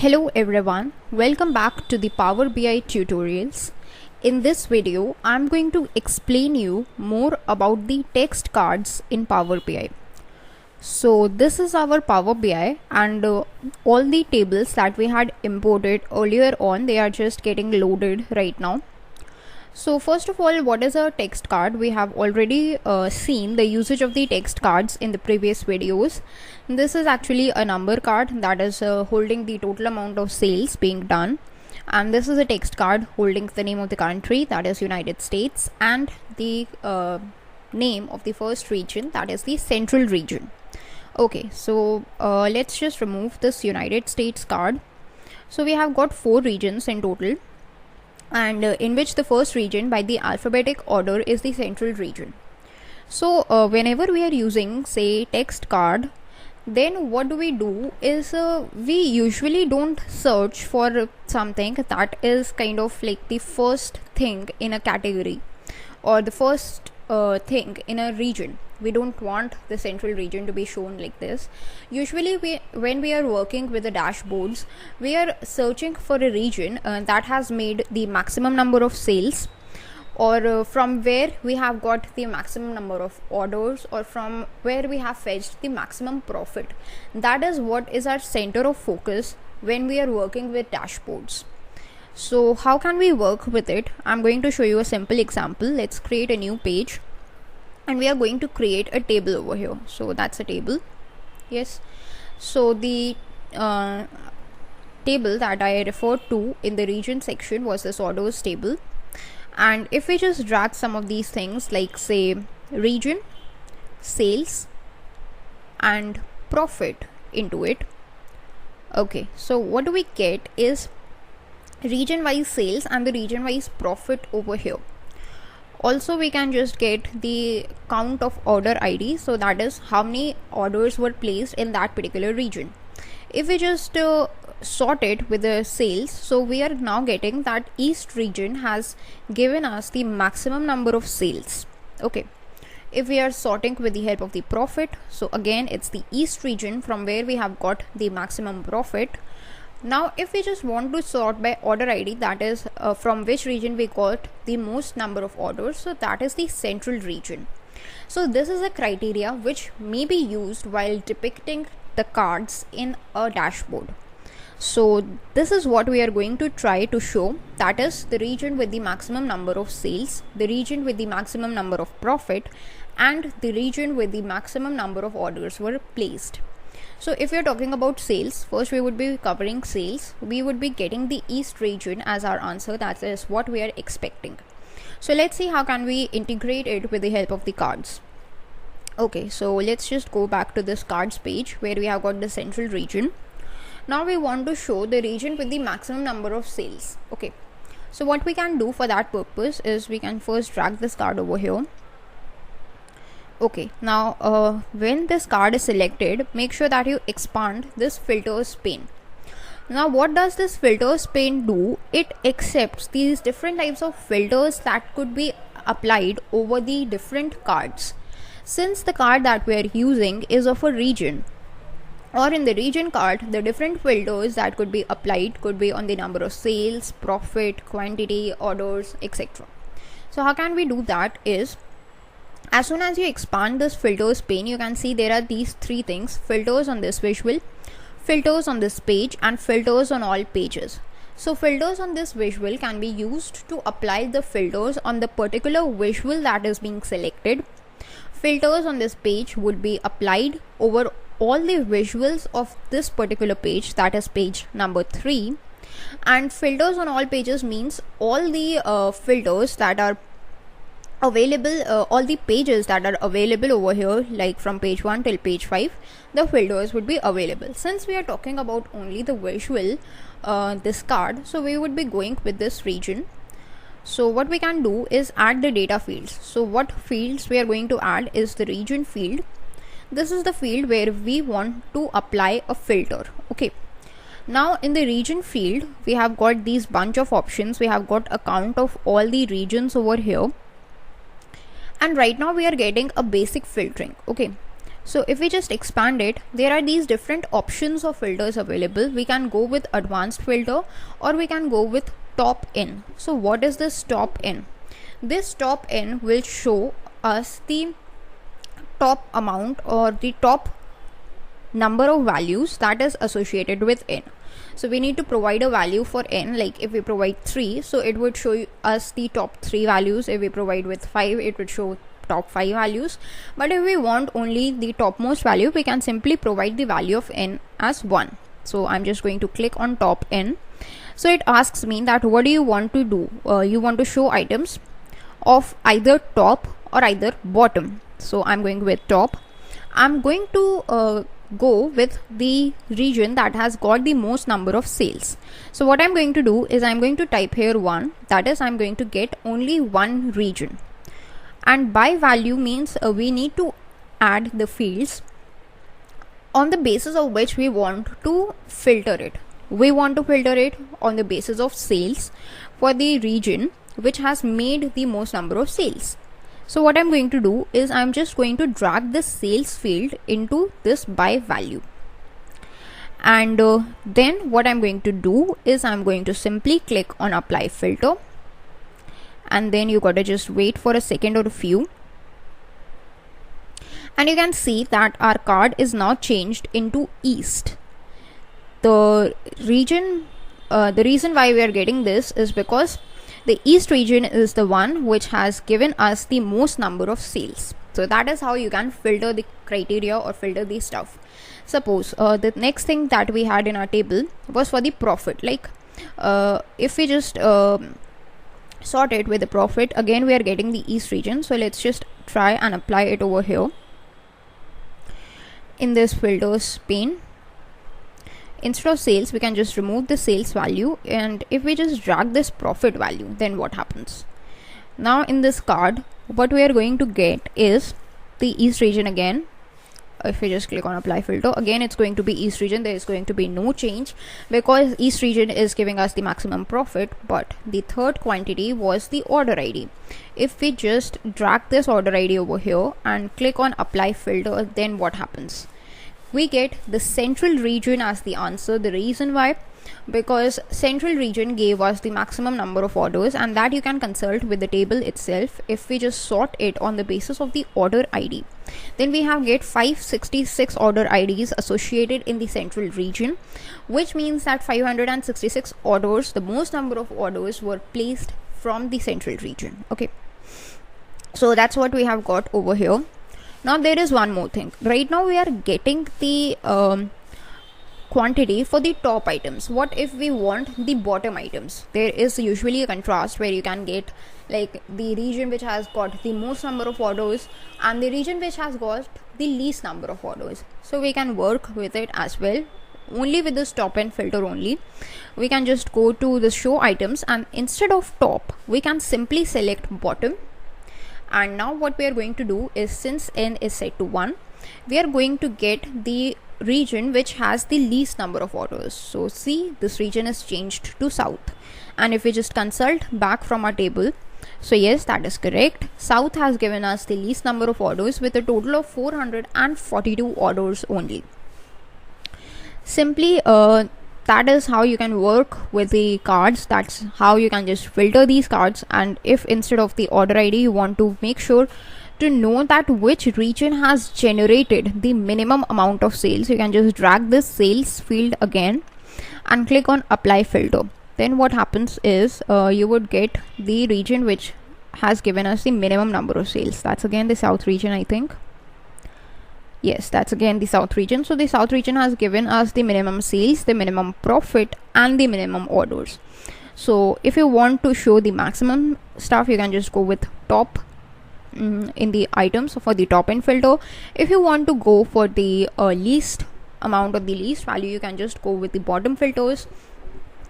Hello everyone, welcome back to the Power BI tutorials. In this video, I'm going to explain you more about the text cards in Power BI. So this is our Power BI and all the tables that we had imported earlier on, they are just getting loaded right now. So first of all, what is a text card? We have already seen the usage of the text cards in the previous videos. This is actually a number card that is holding the total amount of sales being done. And this is a text card holding the name of the country, that is United States, and the name of the first region, that is the Central Region. Okay, so let's just remove this United States card. So we have got 4 regions in total, and in which the first region by the alphabetic order is the Central Region. So whenever we are using, say, text card, then what do is we usually don't search for something that is kind of like the first thing in a category or the first thing in a region. We don't want the Central Region to be shown like this. Usually when we are working with the dashboards, we are searching for a region that has made the maximum number of sales, or from where we have got the maximum number of orders, or from where we have fetched the maximum profit. That is what is our center of focus when we are working with dashboards. So how can we work with it? I'm going to show you a simple example. Let's create a new page and we are going to create a table over here. So that's a table. Yes. So the table that I referred to in the region section was this orders table. And if we just drag some of these things like, say, region, sales and profit into it. Okay, so what do we get is region wise sales and the region wise profit over here. Also we can just get the count of order ID, so that is how many orders were placed in that particular region. If we just sort it with the sales, so we are now getting that East region has given us the maximum number of sales. Okay, if we are sorting with the help of the profit, so again it's the East region from where we have got the maximum profit. Now if we just want to sort by order ID, that is from which region we got the most number of orders, so that is the Central Region. So this is a criteria which may be used while depicting the cards in a dashboard. So this is what we are going to try to show, that is the region with the maximum number of sales, the region with the maximum number of profit, and the region with the maximum number of orders were placed. So if we are talking about sales, first we would be covering sales. We would be getting the East region as our answer. That is what we are expecting. So let's see how can we integrate it with the help of the cards. Okay, so let's just go back to this cards page where we have got the Central Region. Now we want to show the region with the maximum number of sales. Okay, so what we can do for that purpose is we can first drag this card over here. Okay, now when this card is selected, make sure that you expand this filters pane. Now what does this filters pane do? It accepts these different types of filters that could be applied over the different cards. Since the card that we are using is of a region, or in the region card, the different filters that could be applied could be on the number of sales, profit, quantity, orders, etc. So how can we do that is, as soon as you expand this filters pane, you can see there are these 3 things: filters on this visual, filters on this page, and filters on all pages. So filters on this visual can be used to apply the filters on the particular visual that is being selected. Filters on this page would be applied over all the visuals of this particular page, that is page number 3. And filters on all pages means all the filters that are available, all the pages that are available over here, like from page 1 till page 5, the filters would be available. Since we are talking about only the visual, this card, so we would be going with this region. So what we can do is add the data fields. So what fields we are going to add is the region field. This is the field where we want to apply a filter. Okay, now in the region field, we have got these bunch of options. We have got a count of all the regions over here, and right now we are getting a basic filtering. Okay, So if we just expand it, there are these different options of filters available. We can go with advanced filter or we can go with top in. So what is this top in? This top in will show us the top amount or the top number of values that is associated with n. So we need to provide a value for n, like if we provide 3, so it would show us the top 3 values. If we provide with 5, it would show top 5 values. But if we want only the topmost value, we can simply provide the value of n as 1. So I'm just going to click on top n. So it asks me that what do you want to do? You want to show items of either top or either bottom. So I'm going with top. I'm going to go with the region that has got the most number of sales. So what I'm going to do is I'm going to type here 1, that is I'm going to get only one region. And by value means we need to add the fields on the basis of which we want to filter it. We want to filter it on the basis of sales for the region which has made the most number of sales. So what I'm going to do is I'm just going to drag this sales field into this by value. And then what I'm going to do is I'm going to simply click on apply filter. And then you gotta just wait for a second or a few. And you can see that our card is now changed into East. The reason why we are getting this is because the East region is the one which has given us the most number of sales. So that is how you can filter the criteria or filter the stuff. Suppose the next thing that we had in our table was for the profit. Like if we just sort it with the profit, again we are getting the East region. So let's just try and apply it over here in this filters pane. Instead of sales, we can just remove the sales value, and if we just drag this profit value, then what happens? Now in this card, what we are going to get is the East region again. If we just click on apply filter, again it's going to be East region. There is going to be no change because East region is giving us the maximum profit, but the third quantity was the order ID. If we just drag this order ID over here and click on apply filter, then what happens? We get the central region as the answer. The reason why? Because central region gave us the maximum number of orders, and that you can consult with the table itself. If we just sort it on the basis of the order ID, then we have get 566 order IDs associated in the central region, which means that 566 orders, the most number of orders, were placed from the central region. Okay, so that's what we have got over here. Now there is one more thing. Right now we are getting the quantity for the top items. What if we want the bottom items? There is usually a contrast where you can get like the region which has got the most number of orders and the region which has got the least number of orders. So we can work with it as well. Only with this top end filter only, we can just go to the show items, and instead of top, we can simply select bottom. And now what we are going to do is, since n is set to 1, we are going to get the region which has the least number of orders. So see, this region is changed to South. And if we just consult back from our table, so yes, that is correct. South has given us the least number of orders with a total of 442 orders only. Simply that is how you can work with the cards. That's how you can just filter these cards. And if instead of the order ID you want to make sure to know that which region has generated the minimum amount of sales, you can just drag this sales field again and click on apply filter. Then what happens is you would get the region which has given us the minimum number of sales. That's again the South region, I think. Yes, that's again the South region. So the South region has given us the minimum sales, the minimum profit, and the minimum orders. So if you want to show the maximum stuff, you can just go with top in the items for the top end filter. If you want to go for the least amount of the least value, you can just go with the bottom filters.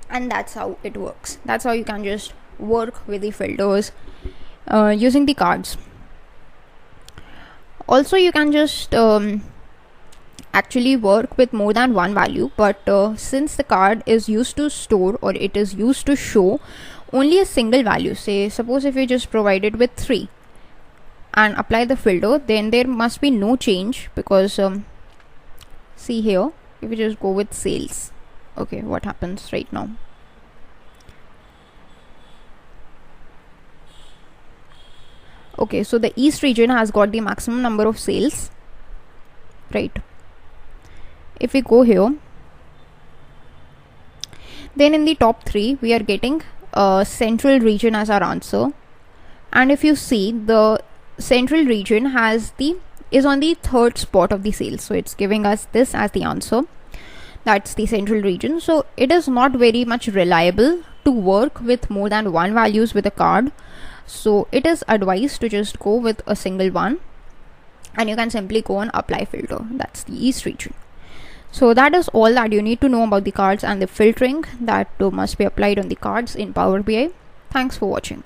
And that's how it works. That's how you can just work with the filters using the cards. Also, you can just actually work with more than one value, but since the card is used to store, or it is used to show only a single value, say suppose if you just provided with 3 and apply the filter, then there must be no change, because see here, if we just go with sales, okay, what happens right now? Okay, so the East region has got the maximum number of sales, right? If we go here, then in the top 3 we are getting Central region as our answer. And if you see, the Central region is on the 3rd spot of the sales, so it's giving us this as the answer. That's the Central region. So it is not very much reliable to work with more than one values with a card, so it is advised to just go with a single one, and you can simply go and apply filter. That's the East region. So that is all that you need to know about the cards and the filtering that must be applied on the cards in Power BI. Thanks for watching.